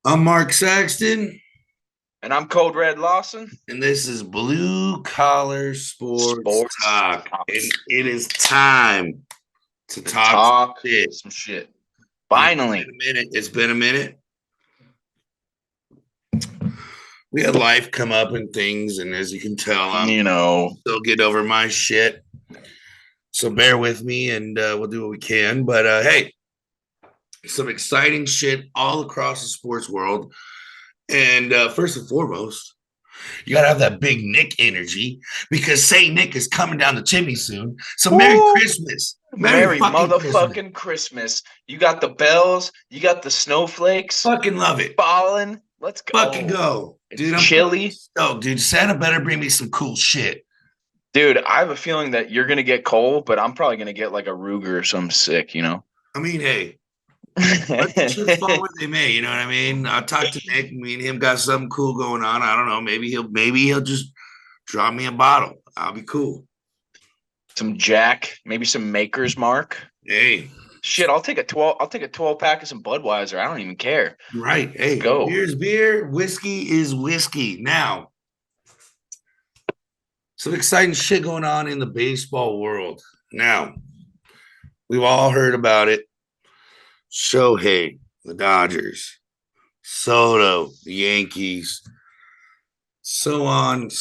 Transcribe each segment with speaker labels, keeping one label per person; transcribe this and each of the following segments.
Speaker 1: I'm Mark Saxton,
Speaker 2: And I'm Code Red Lawson.
Speaker 1: and this is Blue Collar Sports
Speaker 2: Sports
Speaker 1: Talk. And
Speaker 2: talks.
Speaker 1: it is time to
Speaker 2: To
Speaker 1: talk
Speaker 2: talk
Speaker 1: shit.
Speaker 2: some shit.
Speaker 1: And it's been
Speaker 2: Finally.
Speaker 1: a minute. It's been a minute. We had life come up and things, and as you can tell, I'm
Speaker 2: You know,
Speaker 1: still getting over my shit. So bear with me, and we'll do what we can. But hey, some exciting shit all across the sports world. And first and foremost, you gotta have that big Nick energy because Saint Nick is coming down the chimney soon. So Merry
Speaker 2: woo,
Speaker 1: Christmas. Merry
Speaker 2: Merry
Speaker 1: fucking Christmas.
Speaker 2: motherfucking Christmas. You got the bells, you got the snowflakes
Speaker 1: Fucking love it.
Speaker 2: falling. Let's
Speaker 1: Fucking
Speaker 2: go.
Speaker 1: go.
Speaker 2: It's
Speaker 1: Dude, I'm fucking
Speaker 2: chilly.
Speaker 1: stoked, dude. Santa better bring me some cool shit.
Speaker 2: Dude, I have a feeling that you're gonna get cold, but I'm probably gonna get like a Ruger or some sick, you know?
Speaker 1: I mean, hey, let the chips fall where they may, you know what I mean? I talked to Nick, me and him got something cool going on. I don't know. Maybe he'll just drop me a bottle. I'll be cool.
Speaker 2: Some Jack, maybe some Maker's Mark.
Speaker 1: Hey,
Speaker 2: Shit, I'll take a 12 pack of some Budweiser. I don't even care.
Speaker 1: right.
Speaker 2: Let's
Speaker 1: Hey,
Speaker 2: go.
Speaker 1: beer is beer, whiskey is whiskey. Now, some exciting shit going on in the baseball world. Now, we've all heard about it. Shohei, the Dodgers, Soto, the Yankees, so on, and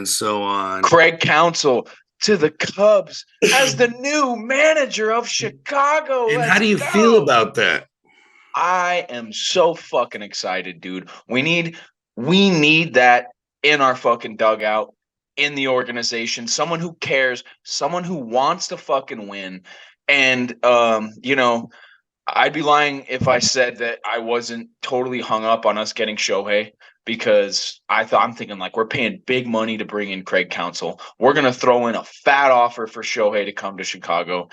Speaker 1: so on.
Speaker 2: Craig Counsell to the Cubs as the new manager of Chicago.
Speaker 1: And how
Speaker 2: Let's
Speaker 1: do you feel
Speaker 2: go.
Speaker 1: about that?
Speaker 2: I am so fucking excited, dude. We need that in our fucking dugout, in the organization. Someone who cares, someone who wants to fucking win. And I'd be lying if I said that I wasn't totally hung up on us getting Shohei because I'm thinking like we're paying big money to bring in Craig Counsell. We're gonna throw in a fat offer for Shohei to come to Chicago.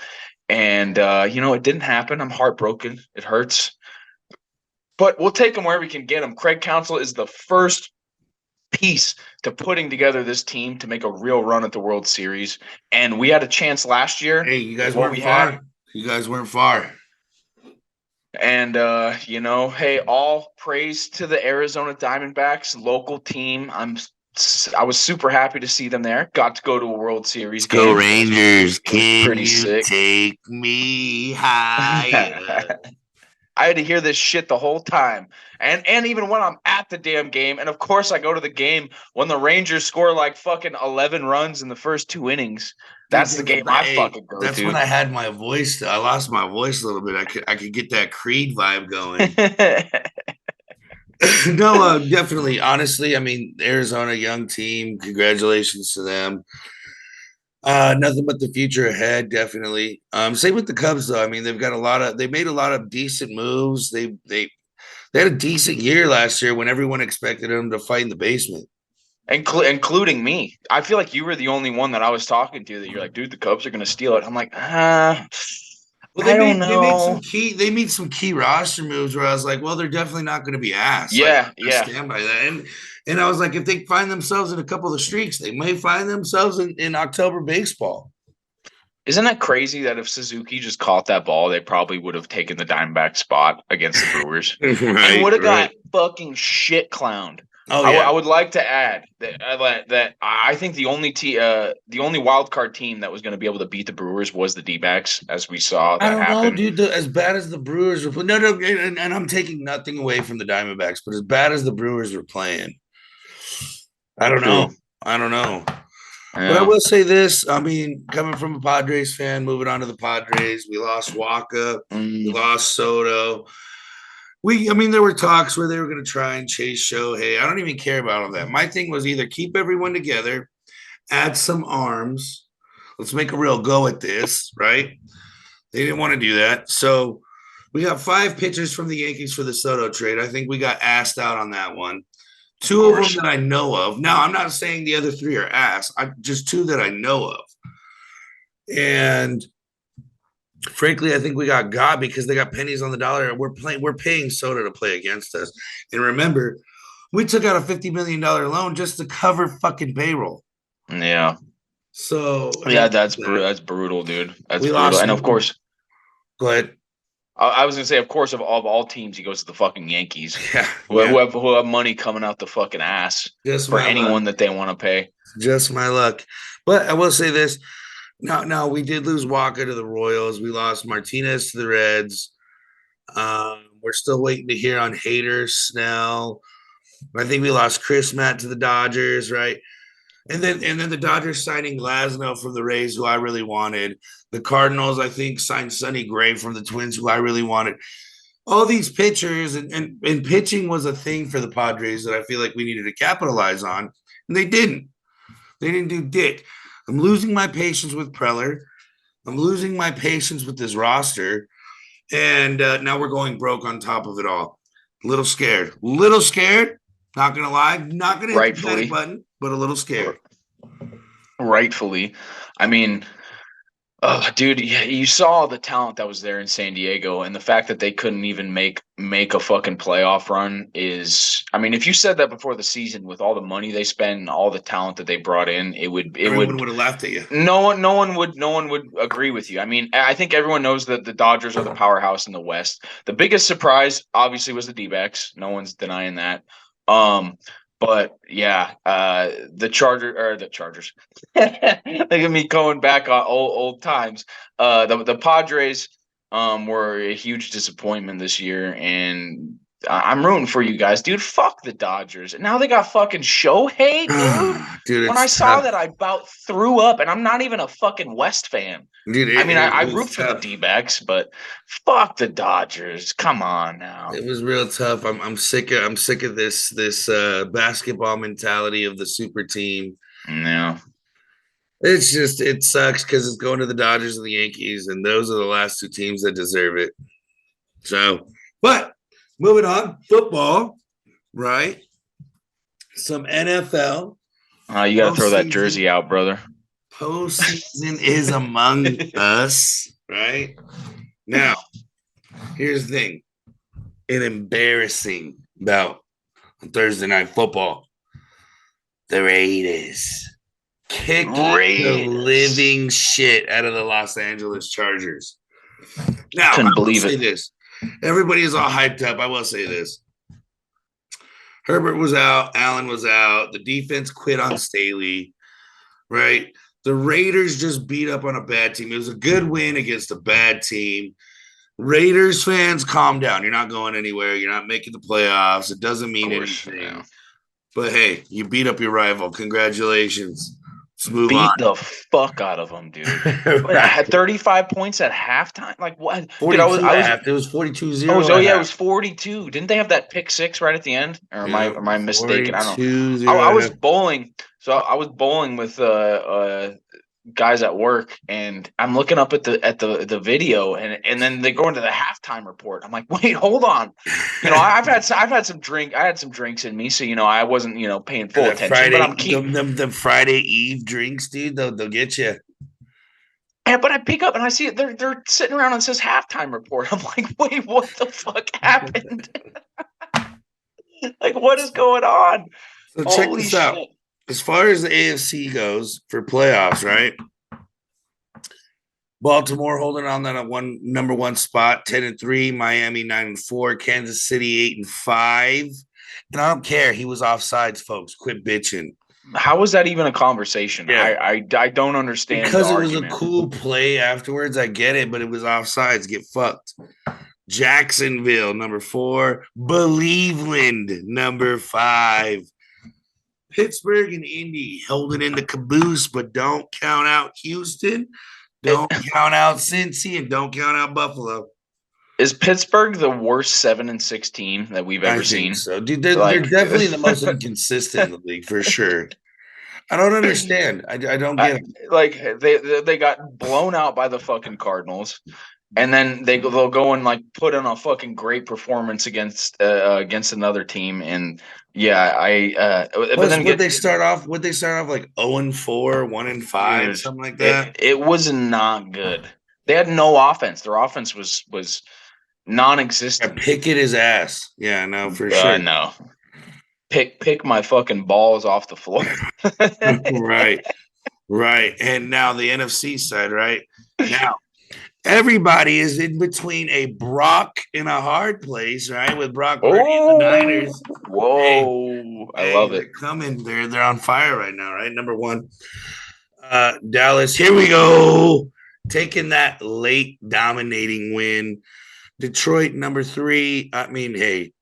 Speaker 2: And it didn't happen. I'm heartbroken. It hurts. But we'll take him where we can get him. Craig Counsell is the first piece to putting together this team to make a real run at the World Series. And we had a chance last year
Speaker 1: Hey, you
Speaker 2: with
Speaker 1: guys
Speaker 2: what
Speaker 1: weren't
Speaker 2: we had.
Speaker 1: far. You guys weren't far.
Speaker 2: And hey, all praise to the Arizona Diamondbacks, local team. I was super happy to see them there. Got to go to a World Series
Speaker 1: Let's go,
Speaker 2: game.
Speaker 1: Rangers.
Speaker 2: It was
Speaker 1: Can
Speaker 2: pretty
Speaker 1: you
Speaker 2: sick.
Speaker 1: take me higher?
Speaker 2: I had to hear this shit the whole time. And even when I'm at the damn game, and of course I go to the game when the Rangers score like fucking 11 runs in the first 2 innings.
Speaker 1: Dude,
Speaker 2: That's the game I fucking go
Speaker 1: that's when
Speaker 2: to.
Speaker 1: I had my voice. I lost my voice a little bit. I could get that Creed vibe going. No, definitely. Honestly, I mean, Arizona, young team. Congratulations to them. Nothing but the future ahead, definitely. Same with the Cubs, though. I mean, they made a lot of decent moves. They had a decent year last year when everyone expected them to fight in the basement.
Speaker 2: Including me. I feel like you were the only one that I was talking to that you're like, dude, the Cubs are gonna steal it. I'm like,
Speaker 1: Well,
Speaker 2: I don't
Speaker 1: some
Speaker 2: know.
Speaker 1: key roster moves where I was like, well, they're definitely not going to be ass. Like
Speaker 2: Yeah,
Speaker 1: I
Speaker 2: yeah.
Speaker 1: stand by that. And I was like, if they find themselves in a couple of streaks, they may find themselves in October baseball.
Speaker 2: Isn't that crazy that if Suzuki just caught that ball, they probably would have taken the Diamondback spot against the Brewers and
Speaker 1: Right,
Speaker 2: would have
Speaker 1: right.
Speaker 2: got fucking shit clowned.
Speaker 1: Oh
Speaker 2: I
Speaker 1: yeah.
Speaker 2: would like to add that I think the only wild card team that was going to be able to beat the Brewers was the D-backs, as we saw
Speaker 1: I
Speaker 2: that
Speaker 1: don't know,
Speaker 2: happen.
Speaker 1: dude. As bad as the Brewers were, no, and I'm taking nothing away from the Diamondbacks, but as bad as the Brewers were playing, I don't know.
Speaker 2: True.
Speaker 1: I don't know. But I
Speaker 2: Yeah.
Speaker 1: will say this. I mean, coming from a Padres fan, moving on to the Padres, we lost Waka, we
Speaker 2: Mm,
Speaker 1: lost Soto. I mean, there were talks where they were going to try and chase Shohei. I don't even care about all that. My thing was either keep everyone together, add some arms. Let's make a real go at this, right? They didn't want to do that. So we got 5 pitchers from the Yankees for the Soto trade. I think we got asked out on that one.
Speaker 2: of
Speaker 1: Two of them
Speaker 2: course.
Speaker 1: that I know of. Now, I'm not saying the other 3 are ass. I just 2 that I know of. And frankly, I think we got God because they got pennies on the dollar, and we're paying Soto to play against us. And remember, we took out a $50 million loan just to cover fucking payroll.
Speaker 2: Yeah.
Speaker 1: So I
Speaker 2: Yeah,
Speaker 1: mean,
Speaker 2: that's brutal, dude. That's
Speaker 1: we
Speaker 2: brutal.
Speaker 1: lost.
Speaker 2: And of course,
Speaker 1: Go ahead.
Speaker 2: I was gonna say, of course, of all teams, he goes to the fucking Yankees,
Speaker 1: Yeah,
Speaker 2: who have money coming out the fucking ass
Speaker 1: just
Speaker 2: for
Speaker 1: my luck.
Speaker 2: anyone that they want to pay.
Speaker 1: Just my luck. But I will say this. No, we did lose Walker to the Royals. We lost Martinez to the Reds. We're still waiting to hear on Hader, Snell. I think we lost Chris Matt to the Dodgers, right? And then the Dodgers signing Glasnow from the Rays, who I really wanted. The Cardinals, I think, signed Sonny Gray from the Twins, who I really wanted. All these pitchers and pitching was a thing for the Padres that I feel like we needed to capitalize on, and they didn't. They didn't do dick. I'm losing my patience with Preller. I'm losing my patience with this roster, and now we're going broke on top of it all. Little scared. Little scared. Not gonna lie. Not gonna hit the panic button, but a little scared.
Speaker 2: Rightfully. I mean, dude, you saw the talent that was there in San Diego, and the fact that they couldn't even make a fucking playoff run is. I mean, if you said that before the season, with all the money they spend and all the talent that they brought in,
Speaker 1: Everyone would have laughed at you.
Speaker 2: No one would agree with you. I mean, I think everyone knows that the Dodgers are the powerhouse in the West. The biggest surprise, obviously, was the D-backs. No one's denying that. But yeah, the Chargers. Look at me going back on old times. The Padres were a huge disappointment this year, and I'm rooting for you guys, dude. Fuck the Dodgers. And now they got fucking Shohei, dude.
Speaker 1: Dude,
Speaker 2: when I saw that, I about threw up, and I'm not even a fucking West fan.
Speaker 1: Dude,
Speaker 2: I mean, I root for the D-backs, but fuck the Dodgers. Come on now.
Speaker 1: It was real tough. I'm sick of this basketball mentality of the super team.
Speaker 2: No.
Speaker 1: It's just it sucks because it's going to the Dodgers and the Yankees, and those are the last two teams that deserve it. So, but moving on, football, right? Some NFL.
Speaker 2: You got to throw that jersey out, brother.
Speaker 1: Postseason is among us, right? Now, here's the thing. An embarrassing bout on Thursday Night Football. The Raiders kicking the living shit out of the Los Angeles Chargers. Now,
Speaker 2: couldn't believe it.
Speaker 1: This. Everybody is all hyped up. I will say this. Herbert was out. Allen was out. The defense quit on Staley, right? The Raiders just beat up on a bad team. It was a good win against a bad team. Raiders fans, calm down. You're not going anywhere. You're not making the playoffs. It doesn't mean anything. Yeah. But hey, you beat up your rival. Congratulations. Let's move on.
Speaker 2: Beat the fuck out of them, dude. Right. I had 35 points at halftime. Like what? Dude,
Speaker 1: it was 42-0.
Speaker 2: Oh, yeah, it was 42. Didn't they have that pick six right at the end? Or am I mistaken? I don't know. I was bowling. So I was bowling with guys at work, and I'm looking up at the video, and then they go into the halftime report. I'm like, wait, hold on. You know, I've had some drink. I had some drinks in me, so I wasn't paying full attention.
Speaker 1: Friday,
Speaker 2: but I'm keeping
Speaker 1: them Friday Eve drinks, dude. They'll get you.
Speaker 2: Yeah, but I pick up and I see it. They're sitting around and it says halftime report. I'm like, wait, what the fuck happened? Like, what is going on?
Speaker 1: So check this out. As far as the AFC goes for playoffs, right? Baltimore holding on that number one spot, 10-3, Miami 9-4, Kansas City 8-5. And I don't care. He was offsides, folks. Quit bitching.
Speaker 2: How was that even a conversation? Yeah. I don't understand.
Speaker 1: Because it was a cool play afterwards. I get it, but it was offsides. Get fucked. Jacksonville, number 4. Believeland, number 5. Pittsburgh and Indy holding in the caboose, but don't count out Houston, don't count out Cincy, and don't count out Buffalo.
Speaker 2: Is Pittsburgh the worst 7-6 team that we've ever seen?
Speaker 1: So, dude, they're definitely the most inconsistent in the league for sure. I don't understand. I don't get it.
Speaker 2: Like they got blown out by the fucking Cardinals. And then they'll go and like put in a fucking great performance against another team, and yeah, but then
Speaker 1: would they start off like 0-4, 1-5, something like that?
Speaker 2: It was not good. They had no offense. Their offense was non-existent.
Speaker 1: Pickett his ass. Yeah, no, for sure.
Speaker 2: No. Pick my fucking balls off the floor.
Speaker 1: Right. And now the NFC side, right? Now everybody is in between a Brock and a hard place, right? With Brock Purdy and the Niners.
Speaker 2: Whoa. I love it.
Speaker 1: They're coming. They're on fire right now, right? Number one. Dallas, here we go. Taking that late dominating win. Detroit, number 3. I mean, hey,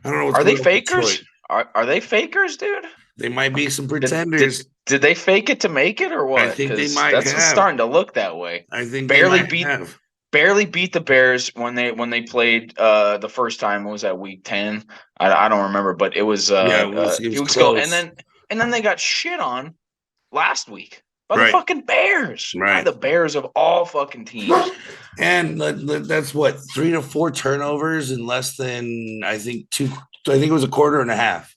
Speaker 1: I don't know what's
Speaker 2: Are they
Speaker 1: going on with
Speaker 2: fakers?
Speaker 1: Detroit.
Speaker 2: Are they fakers, dude?
Speaker 1: They might be some
Speaker 2: Did,
Speaker 1: pretenders.
Speaker 2: did they fake it to make it or what?
Speaker 1: I think they
Speaker 2: 'Cause
Speaker 1: might
Speaker 2: that's
Speaker 1: have.
Speaker 2: starting to look that way.
Speaker 1: I think
Speaker 2: Barely
Speaker 1: they might
Speaker 2: beat
Speaker 1: have.
Speaker 2: barely beat the Bears when they played the first time. What was that, week 10? I don't remember, but it was
Speaker 1: Yeah, it
Speaker 2: a
Speaker 1: was
Speaker 2: few weeks ago. And
Speaker 1: close.
Speaker 2: then they got shit on last week by the
Speaker 1: Right.
Speaker 2: fucking Bears. By
Speaker 1: Right.
Speaker 2: the Bears of all fucking teams.
Speaker 1: And that's what, 3 to 4 turnovers in less than, I think, 2. I think it was a quarter and a half.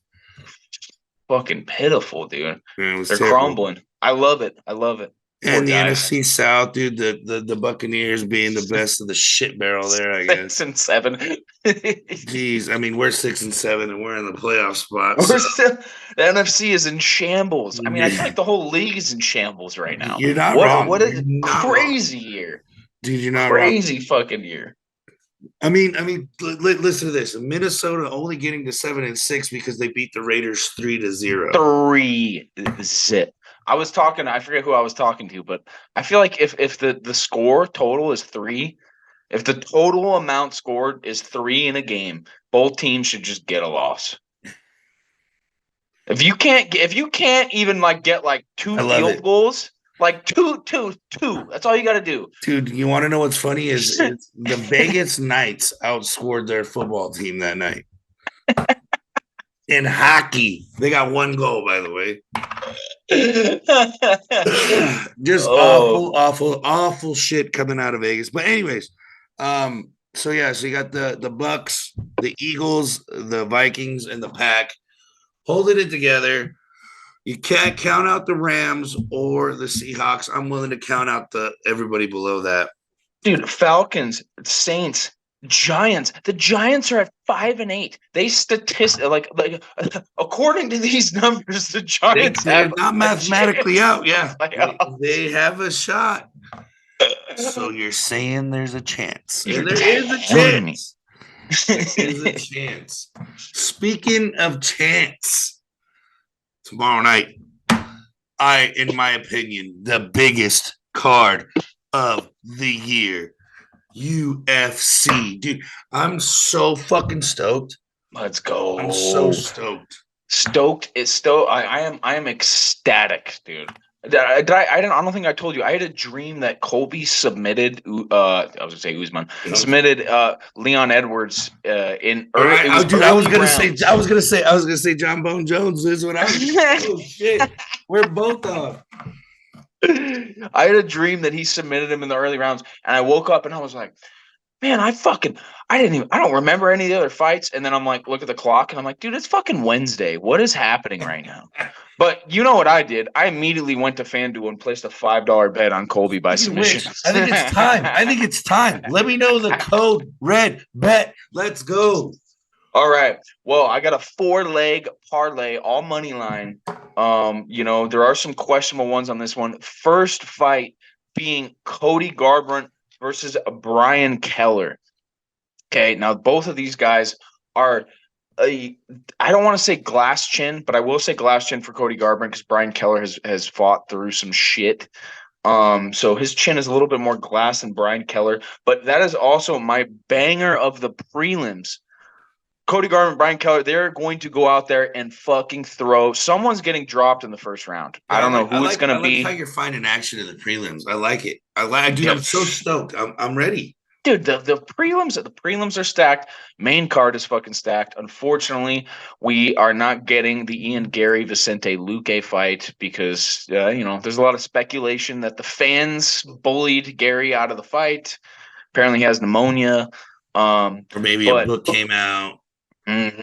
Speaker 2: Fucking pitiful, dude.
Speaker 1: Yeah, it was
Speaker 2: They're
Speaker 1: terrible.
Speaker 2: crumbling. I love it. I love it. Poor
Speaker 1: And the
Speaker 2: guys.
Speaker 1: NFC South, dude, the Buccaneers being the best of the shit barrel there, I guess.
Speaker 2: 6 and 7.
Speaker 1: Jeez, I mean, we're 6 and 7, and we're in the playoff spot.
Speaker 2: We're
Speaker 1: So
Speaker 2: still, the NFC is in shambles. I mean, I feel
Speaker 1: Yeah.
Speaker 2: like the whole league is in shambles right now.
Speaker 1: You're not
Speaker 2: What
Speaker 1: wrong.
Speaker 2: what a
Speaker 1: You're not wrong.
Speaker 2: crazy year.
Speaker 1: Dude, you're not wrong.
Speaker 2: Crazy fucking year.
Speaker 1: I mean, listen to this. Minnesota only getting to 7 and 6 because they beat the Raiders 3-0.
Speaker 2: 3-0. I forget who I was talking to, but I feel like if the score total is 3, if the total amount scored is 3 in a game, both teams should just get a loss. If you can't even like get like 2
Speaker 1: I love
Speaker 2: field
Speaker 1: it.
Speaker 2: goals, like two, that's all you got to do.
Speaker 1: Dude, you want to know what's funny is the Vegas Knights outscored their football team that night. In hockey, they got 1 goal, by the way. Just awful shit coming out of Vegas. But anyways, so you got the Bucks, the Eagles, the Vikings, and the Pack holding it together. You can't count out the Rams or the Seahawks. I'm willing to count out everybody below that.
Speaker 2: Dude, Falcons, Saints, Giants. The Giants are at 5 and 8. They like according to these numbers, the Giants
Speaker 1: They're
Speaker 2: have
Speaker 1: not mathematically out. Yeah,
Speaker 2: playoffs.
Speaker 1: they have a shot. So you're saying there's a chance?
Speaker 2: You're
Speaker 1: There is a
Speaker 2: telling me.
Speaker 1: chance. There is a chance. Speaking of chance, tomorrow night, in my opinion, the biggest card of the year, UFC. Dude, I'm so fucking stoked.
Speaker 2: Let's go.
Speaker 1: I'm so stoked.
Speaker 2: I am ecstatic, dude. I don't think I told you. I had a dream that Colby submitted. I was gonna say Usman submitted Leon Edwards in early.
Speaker 1: I was gonna say John Bone Jones is what I was. Oh shit, we're both off.
Speaker 2: I had a dream that he submitted him in the early rounds, and I woke up and I was like, man, I don't remember any of the other fights. And then I'm like, look at the clock, and I'm like, dude, it's fucking Wednesday. What is happening right now? But you know what I did? I immediately went to FanDuel and placed a $5 bet on Colby by submission.
Speaker 1: I think it's time. Let me know the code red bet. Let's go.
Speaker 2: All right. Well, I got a 4-leg parlay, all money line. There are some questionable ones on this one. First fight being Cody Garbrandt versus Brian Keller. Okay, now both of these guys are I don't want to say glass chin, but I will say glass chin for Cody Garbrandt because Brian Keller has fought through some shit. So his chin is a little bit more glass than Brian Keller, but that is also my banger of the prelims. Cody Garbrandt, Brian Keller, they're going to go out there and fucking throw. Someone's getting dropped in the first round. I don't know who it's going to be.
Speaker 1: I like how you're finding action in the prelims. I like it. Dude, I'm so stoked. I'm ready.
Speaker 2: Dude, the prelims are stacked. Main card is fucking stacked. Unfortunately, we are not getting the Ian Gary Vicente Luque fight because there's a lot of speculation that the fans bullied Gary out of the fight. Apparently, he has pneumonia.
Speaker 1: Or maybe a book came out.
Speaker 2: Let's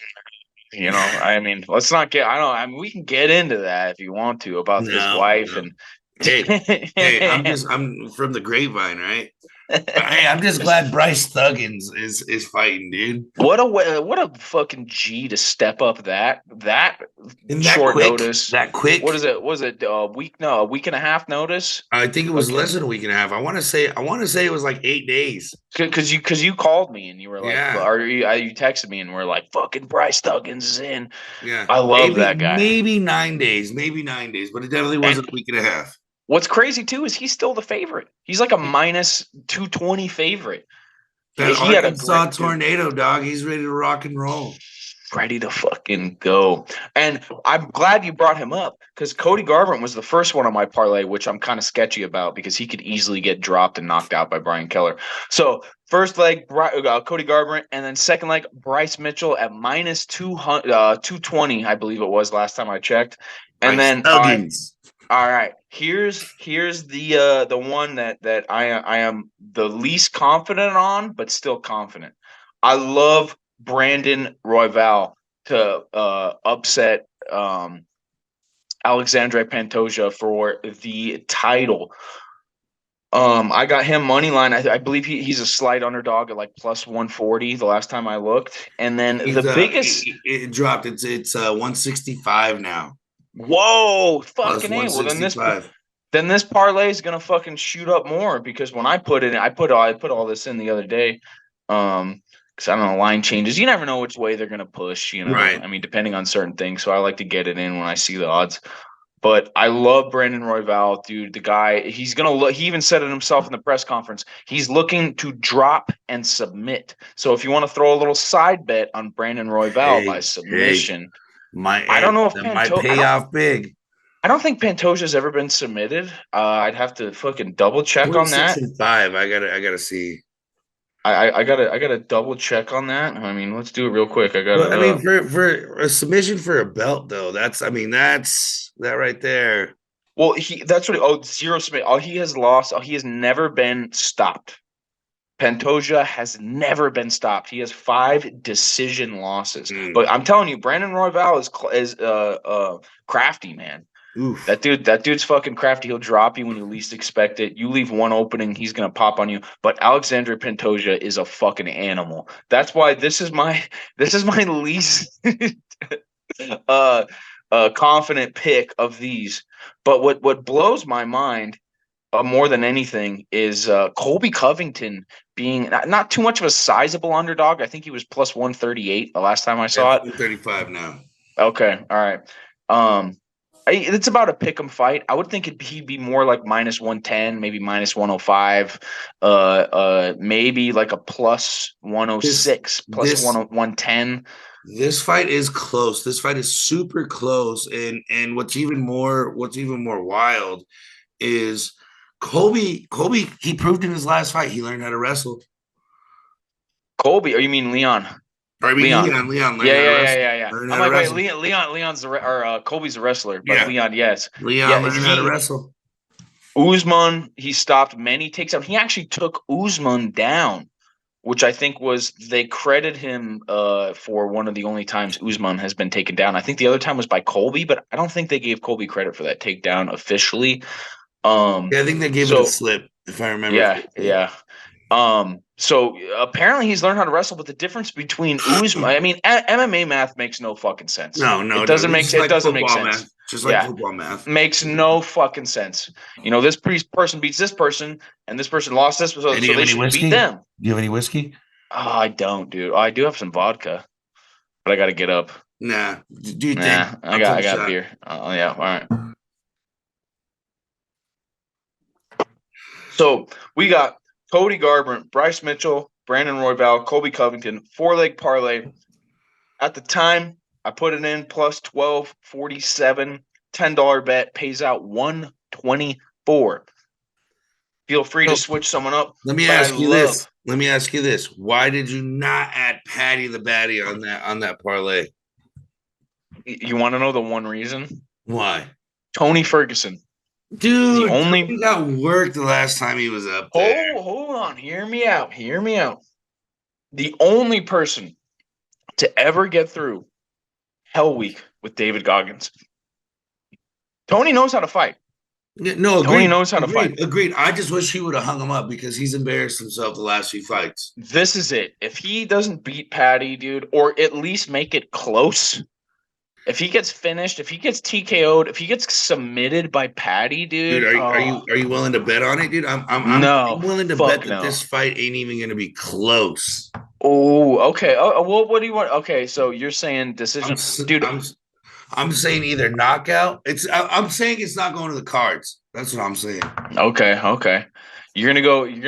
Speaker 2: not get. We can get into that if you want to about his wife and.
Speaker 1: Hey, I'm from the grapevine, right? Hey, I'm just glad Bryce Thuggins is fighting, dude.
Speaker 2: What a fucking G to step up that
Speaker 1: And that
Speaker 2: short
Speaker 1: quick,
Speaker 2: notice.
Speaker 1: that quick.
Speaker 2: What is it? Was it a week? No, a week and a half notice?
Speaker 1: I think it was
Speaker 2: Okay,
Speaker 1: less than a week and a half. I want to say it was like 8 days.
Speaker 2: because you called me and you were like,
Speaker 1: Yeah,
Speaker 2: or you texted me and we're like, fucking Bryce Thuggins is in.
Speaker 1: yeah.
Speaker 2: I love
Speaker 1: Maybe
Speaker 2: that guy.
Speaker 1: maybe 9 days, maybe 9 days, but it definitely
Speaker 2: And
Speaker 1: wasn't a week and a half.
Speaker 2: what's crazy too is he's still the favorite. He's like a minus 220 favorite.
Speaker 1: That
Speaker 2: He had a
Speaker 1: Arkansas
Speaker 2: great dude.
Speaker 1: tornado, dog. He's ready to rock and roll.
Speaker 2: Ready to fucking go. And I'm glad you brought him up because Cody Garbrandt was the first one on my parlay, which I'm kind of sketchy about because he could easily get dropped and knocked out by Brian Keller. So first leg, Cody Garbrandt, and then second leg, Bryce Mitchell at minus 220, I believe it was last time I checked. And
Speaker 1: Bryce
Speaker 2: then
Speaker 1: Thuggins.
Speaker 2: all right. Here's the one that I am the least confident on, but still confident. I love Brandon Royval to upset Alexandre Pantoja for the title. I got him money line. I believe he's a slight underdog at like plus 140 the last time I looked. And then
Speaker 1: He's
Speaker 2: the biggest
Speaker 1: it dropped. It's 165 now.
Speaker 2: whoa,
Speaker 1: Plus
Speaker 2: fucking A. Well,
Speaker 1: 165.
Speaker 2: then this parlay is gonna fucking shoot up more because when I put it in, I put all this in the other day. Because I don't know, line changes. You never know which way they're gonna push, you know.
Speaker 1: Right.
Speaker 2: I mean, depending on certain things. So I like to get it in when I see the odds. But I love Brandon Royval, dude. The guy, he's gonna look. He even said it himself in the press conference. He's looking to drop and submit. So if you want to throw a little side bet on Brandon Royval by
Speaker 1: Hey,
Speaker 2: submission, I don't
Speaker 1: hey,
Speaker 2: know if
Speaker 1: that might pay off big.
Speaker 2: I don't think Pantoja's ever been submitted. I'd have to fucking double check on
Speaker 1: 26
Speaker 2: that.
Speaker 1: and 5. I gotta see.
Speaker 2: I gotta double check on that. I mean, let's do it real quick. I got
Speaker 1: But
Speaker 2: it
Speaker 1: I mean,
Speaker 2: up.
Speaker 1: for a submission for a belt, though, that's that right there.
Speaker 2: Well, that's what zero submit. All he has lost. He has never been stopped. Pantoja has never been stopped. He has 5 decision losses.
Speaker 1: Mm.
Speaker 2: But I'm telling you, Brandon Royval is crafty, man.
Speaker 1: Oof.
Speaker 2: That dude's fucking crafty. He'll drop you when you least expect it. You leave one opening, he's gonna pop on you. But Alexandre Pantoja is a fucking animal. That's why this is my least uh confident pick of these. But what blows my mind more than anything is Colby Covington being not too much of a sizable underdog. I think he was plus 138 the last time I saw
Speaker 1: It's
Speaker 2: it.
Speaker 1: 135 now.
Speaker 2: Okay, all right. It's about a pick 'em fight. I would think he'd be more like minus 110, maybe minus 105, maybe like a plus
Speaker 1: This
Speaker 2: 106, plus
Speaker 1: this
Speaker 2: 110.
Speaker 1: this fight is close. This fight is super close, and what's even more wild is Colby. He proved in his last fight he learned how to wrestle.
Speaker 2: Colby, or you mean Leon?
Speaker 1: Or I mean,
Speaker 2: Leon.
Speaker 1: Leon learned
Speaker 2: Yeah,
Speaker 1: how to
Speaker 2: yeah, yeah,
Speaker 1: wrestle.
Speaker 2: yeah, yeah.
Speaker 1: Learned how
Speaker 2: I'm
Speaker 1: to
Speaker 2: like, wait,
Speaker 1: wrestle.
Speaker 2: Leon's Colby's a wrestler, but
Speaker 1: Yeah,
Speaker 2: Leon, yes.
Speaker 1: Leon
Speaker 2: Yeah,
Speaker 1: learned how to wrestle.
Speaker 2: Usman, he stopped many takedowns. He actually took Usman down, which I think was they credit him for one of the only times Usman has been taken down. I think the other time was by Colby, but I don't think they gave Colby credit for that takedown officially.
Speaker 1: Yeah, I think they gave it a
Speaker 2: So
Speaker 1: slip, if I remember
Speaker 2: yeah,
Speaker 1: correctly.
Speaker 2: yeah. So apparently he's learned how to wrestle, but the difference between Usman, I mean, MMA math makes no fucking sense.
Speaker 1: No, no, no. It's just
Speaker 2: It
Speaker 1: like
Speaker 2: doesn't make
Speaker 1: football math.
Speaker 2: sense.
Speaker 1: Just like
Speaker 2: Yeah,
Speaker 1: football math.
Speaker 2: makes no fucking sense. You know, this person beats this person, and this person lost this,
Speaker 1: Hey, do
Speaker 2: so
Speaker 1: you have
Speaker 2: they
Speaker 1: any
Speaker 2: should beat
Speaker 1: whiskey?
Speaker 2: them.
Speaker 1: Do you have any whiskey?
Speaker 2: Oh, I don't, dude. Oh, I do have some vodka, but I got to get up.
Speaker 1: Nah. Do your thing.
Speaker 2: Nah,
Speaker 1: I'll take
Speaker 2: I
Speaker 1: a
Speaker 2: got
Speaker 1: shot.
Speaker 2: beer. Oh yeah, all right. So we got Cody Garbrandt, Bryce Mitchell, Brandon Royval, Colby Covington, 4-leg parlay. At the time, I put it in plus 1247, $10 bet pays out 124. Feel free to
Speaker 1: So
Speaker 2: switch someone up,
Speaker 1: let me
Speaker 2: but I
Speaker 1: ask you this.
Speaker 2: love.
Speaker 1: Let me ask you this. Why did you not add Patty the Batty on that parlay?
Speaker 2: You want to know the one reason?
Speaker 1: Why?
Speaker 2: Tony Ferguson. The
Speaker 1: Dude,
Speaker 2: only
Speaker 1: Tony got worked the last time he was up there.
Speaker 2: hold on, hear me out. Hear me out. The only person to ever get through Hell Week with David Goggins. Tony knows how to fight.
Speaker 1: Yeah, no,
Speaker 2: Tony
Speaker 1: agreed.
Speaker 2: knows how to fight.
Speaker 1: Agreed. I just wish he would have hung him up because he's embarrassed himself the last few fights.
Speaker 2: This is it. If he doesn't beat Patty, dude, or at least make it close, if he gets finished, if he gets TKO'd, if he gets submitted by Patty,
Speaker 1: Dude,
Speaker 2: dude,
Speaker 1: are you willing to bet on it, dude? I'm
Speaker 2: no,
Speaker 1: willing to bet
Speaker 2: fuck
Speaker 1: that
Speaker 2: no.
Speaker 1: this fight ain't even gonna be close.
Speaker 2: Oh, okay. Well, what do you want? Okay, so you're saying
Speaker 1: I'm
Speaker 2: decision,
Speaker 1: s-
Speaker 2: dude.
Speaker 1: I'm I'm saying either knockout. I'm saying it's not going to the cards. That's what I'm saying.
Speaker 2: Okay. You're gonna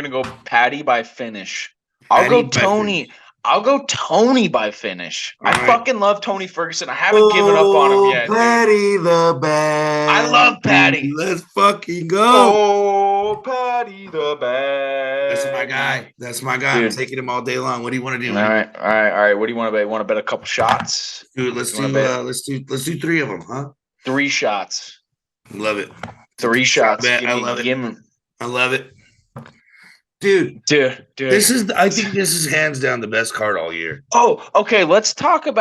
Speaker 2: go Patty by finish. I'll
Speaker 1: Patty
Speaker 2: go
Speaker 1: by finish.
Speaker 2: Tony. I'll go Tony by finish.
Speaker 1: All
Speaker 2: I
Speaker 1: right.
Speaker 2: fucking love Tony Ferguson. I haven't given up on him
Speaker 1: Oh,
Speaker 2: yet, dude.
Speaker 1: Patty the
Speaker 2: I
Speaker 1: bad.
Speaker 2: love Patty.
Speaker 1: Let's fucking go.
Speaker 2: Oh, Patty the
Speaker 1: That's my
Speaker 2: baddie.
Speaker 1: guy. That's my guy. I'm
Speaker 2: Dude.
Speaker 1: taking him all day long. What do you want to do?
Speaker 2: All right. What do you want to bet? Want to bet a couple shots?
Speaker 1: Dude, let's
Speaker 2: You want to
Speaker 1: do
Speaker 2: bet
Speaker 1: let's do three of them, huh?
Speaker 2: 3 shots?
Speaker 1: Love it.
Speaker 2: 3 shots.
Speaker 1: Bet. I love it. I love it. Dude,
Speaker 2: Dude.
Speaker 1: I think this is hands down the best card all year.
Speaker 2: Oh, okay. Let's talk a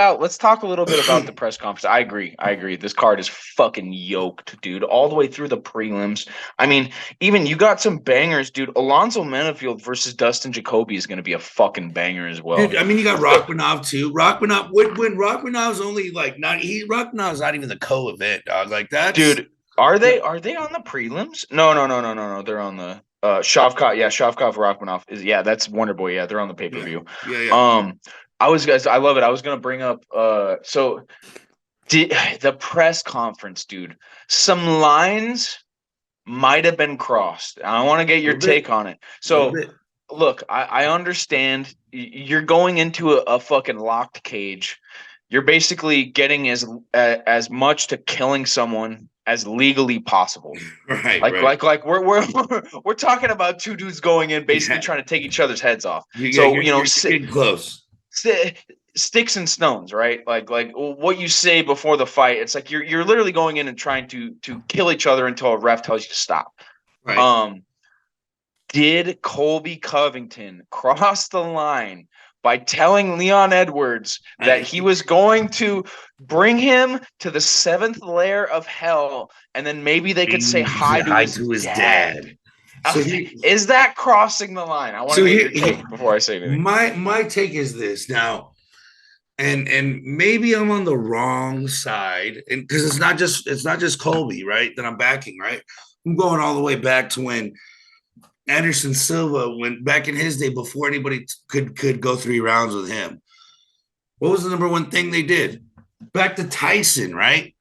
Speaker 2: little bit about the press conference. I agree. This card is fucking yoked, dude. All the way through the prelims. I mean, even you got some bangers, dude. Alonzo Menafield versus Dustin Jacoby is going to be a fucking banger as well.
Speaker 1: Dude, I mean, you got Rachmanov too. Rachmanov, when Rachmanov's only like Rachmanov's not even the co-event, dog. Like that,
Speaker 2: dude. Are they on the prelims? No. They're on the Shavkat. Yeah, Shavkat Rachmanov is that's Wonder Boy. Yeah, they're on the pay-per-view.
Speaker 1: Yeah.
Speaker 2: I love it. I was gonna bring up the press conference, dude. Some lines might have been crossed. I want to get your take on it. So look, I understand you're going into a fucking locked cage. You're basically getting as much to killing someone as legally possible.
Speaker 1: Right.
Speaker 2: Like we're talking about two dudes going in basically trying to take each other's heads off. You're
Speaker 1: getting close.
Speaker 2: Sticks and stones, right? Like what you say before the fight. It's like you're literally going in and trying to kill each other until a ref tells you to stop.
Speaker 1: Right.
Speaker 2: Did Colby Covington cross the line by telling Leon Edwards that he was going to bring him to the 7th layer of hell, and then maybe they could say hi to his dad? So is that crossing the line? I want to get your take before I say anything.
Speaker 1: My take is this now, and maybe I'm on the wrong side, and because it's not just Colby, right? That I'm backing, right? I'm going all the way back to when Anderson Silva went back in his day before anybody could go 3 rounds with him. What was the number one thing they did? Back to Tyson, right?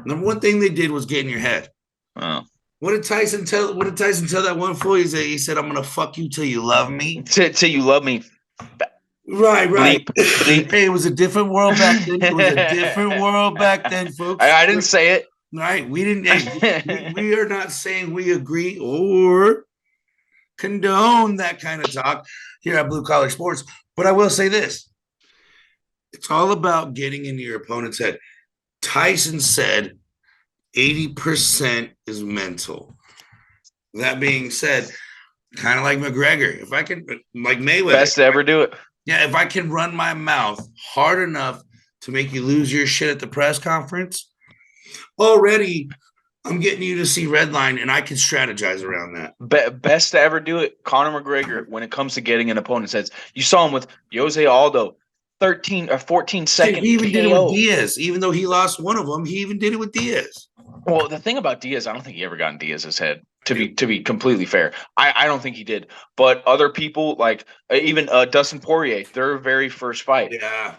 Speaker 1: Number one thing they did was get in your head.
Speaker 2: Wow.
Speaker 1: What did Tyson tell that one fool? He said, "I'm gonna fuck you till you love me."
Speaker 2: Till you love me.
Speaker 1: Right.
Speaker 2: Bleep.
Speaker 1: Hey, it was a different world back then. Folks.
Speaker 2: I didn't say it.
Speaker 1: Right. We didn't. We are not saying we agree or condone that kind of talk here at Blue Collar Sports. But I will say this. It's all about getting into your opponent's head. Tyson said 80% is mental. That being said, kind of like McGregor, if I can, like Mayweather.
Speaker 2: Best to ever do it.
Speaker 1: Yeah, if I can run my mouth hard enough to make you lose your shit at the press conference, already I'm getting you to see Redline, and I can strategize around that.
Speaker 2: Best to ever do it, Conor McGregor, when it comes to getting an opponent's heads. You saw him with Jose Aldo, 13 or 14 second.
Speaker 1: He even
Speaker 2: KO.
Speaker 1: did it with Diaz. Even though he lost one of them, he even did it with Diaz.
Speaker 2: Well, the thing about Diaz, I don't think he ever got in Diaz's head. To be completely fair, I don't think he did. But other people, like even Dustin Poirier, their very first fight.
Speaker 1: Yeah.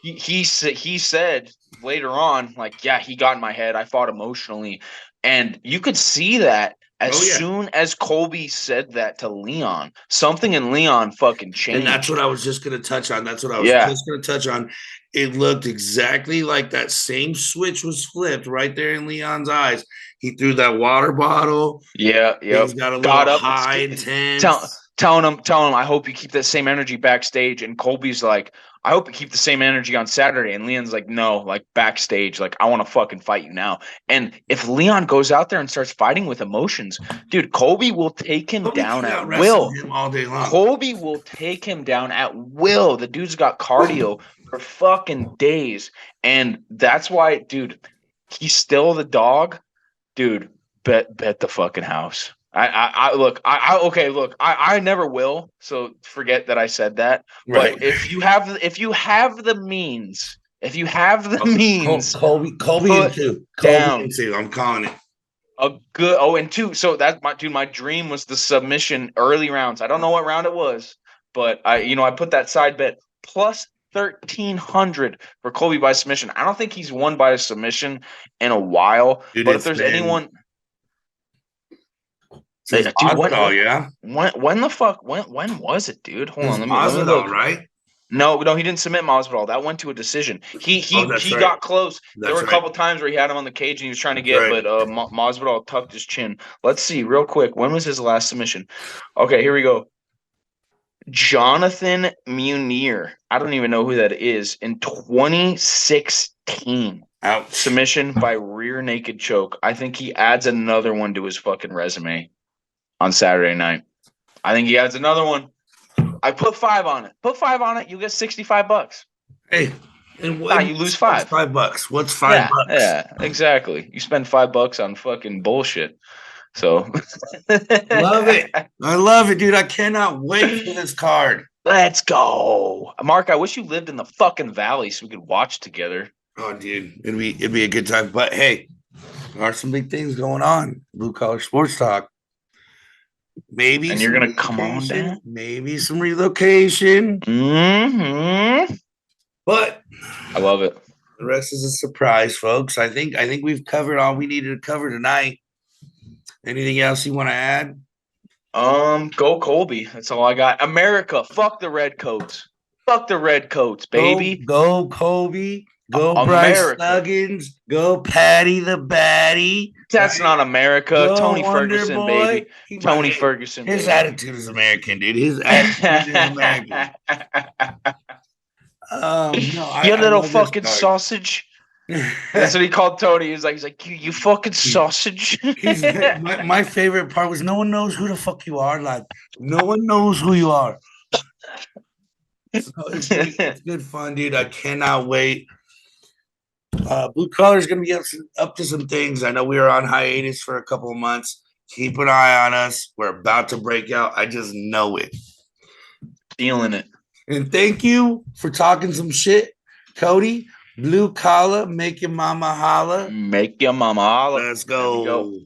Speaker 2: He said later on, like, yeah, he got in my head. I fought emotionally. And you could see that as soon as Colby said that to Leon, something in Leon fucking changed.
Speaker 1: And that's what I was just going to touch on. That's what I was just going to touch on. It looked exactly like that same switch was flipped right there in Leon's eyes. He threw that water bottle.
Speaker 2: Yeah.
Speaker 1: He's got a little high intense.
Speaker 2: Telling him, I hope you keep that same energy backstage. And Colby's like, I hope you keep the same energy on Saturday. And Leon's like, no, like backstage, like I want to fucking fight you now. And if Leon goes out there and starts fighting with emotions, dude, Colby will take him down at will.
Speaker 1: Him all day long.
Speaker 2: Colby will take him down at will. The dude's got cardio for fucking days. And that's why, dude, he's still the dog. Dude, Bet the fucking house. I never will. So forget that I said that.
Speaker 1: Right.
Speaker 2: But if you have the means,
Speaker 1: Colby
Speaker 2: put
Speaker 1: and two. Colby
Speaker 2: down
Speaker 1: and two. I'm calling it.
Speaker 2: a good and two. So that's my dream was the submission early rounds. I don't know what round it was, but I put that side bet plus 1,300 for Colby by submission. I don't think he's won by a submission in a while.
Speaker 1: Dude,
Speaker 2: but if
Speaker 1: it's
Speaker 2: there's
Speaker 1: been-
Speaker 2: anyone,
Speaker 1: Since
Speaker 2: dude,
Speaker 1: Masvidal, yeah.
Speaker 2: when the fuck when was it, dude? Hold on, let me
Speaker 1: Masvidal,
Speaker 2: look.
Speaker 1: right?
Speaker 2: No, he didn't submit Masvidal. That went to a decision. He
Speaker 1: That's right.
Speaker 2: got close. There
Speaker 1: That's
Speaker 2: were a
Speaker 1: right.
Speaker 2: couple times where he had him on the cage and he was trying to
Speaker 1: That's
Speaker 2: get,
Speaker 1: right.
Speaker 2: but Masvidal tucked his chin. Let's see real quick. When was his last submission? Okay, here we go. Jonathan Munir. I don't even know who that is. In 2016,
Speaker 1: Ouch.
Speaker 2: submission by rear naked choke. I think he adds another one to his fucking resume on Saturday night. I think he adds another one. I put 5 on it. Put 5 on it. You get $65.
Speaker 1: Hey, and
Speaker 2: Nah, you lose 5.
Speaker 1: What's $5? What's $5?
Speaker 2: Yeah, exactly. You spend $5 on fucking bullshit. So
Speaker 1: Love it. I love it, dude. I cannot wait for this card.
Speaker 2: Let's go. Mark, I wish you lived in the fucking valley so we could watch together.
Speaker 1: Oh, dude, it'd be a good time. But hey, there are some big things going on. Blue Collar Sports Talk. Maybe
Speaker 2: And you're
Speaker 1: some
Speaker 2: gonna come on
Speaker 1: relocation,
Speaker 2: down?
Speaker 1: Maybe some relocation.
Speaker 2: Mm-hmm.
Speaker 1: But
Speaker 2: I love it.
Speaker 1: the rest is a surprise, folks. I think we've covered all we needed to cover tonight. Anything else you want to add?
Speaker 2: Go Colby. That's all I got. America, fuck the Redcoats. Fuck the Redcoats, baby.
Speaker 1: Go Kobe. Go Bryce
Speaker 2: America.
Speaker 1: Nuggins. Go Patty the Baddie.
Speaker 2: That's
Speaker 1: right?
Speaker 2: not America.
Speaker 1: Go
Speaker 2: Tony
Speaker 1: Wonder
Speaker 2: Ferguson,
Speaker 1: Boy.
Speaker 2: baby. Tony Ferguson.
Speaker 1: His
Speaker 2: baby.
Speaker 1: attitude is American, dude. His attitude is American. No,
Speaker 2: You little
Speaker 1: love this
Speaker 2: fucking
Speaker 1: card.
Speaker 2: sausage. That's what he called Tony. He's like, you fucking sausage.
Speaker 1: my favorite part was no one knows who the fuck you are. Like, no one knows who you are. So it's good fun, dude. I cannot wait. Blue Collar is going to be up to some things. I know we were on hiatus for a couple of months. Keep an eye on us. We're about to break out. I just know it.
Speaker 2: Feeling it.
Speaker 1: And thank you for talking some shit, Cody. Blue Collar, make your mama holla.
Speaker 2: Make your mama holla.
Speaker 1: Let's
Speaker 2: There we
Speaker 1: go.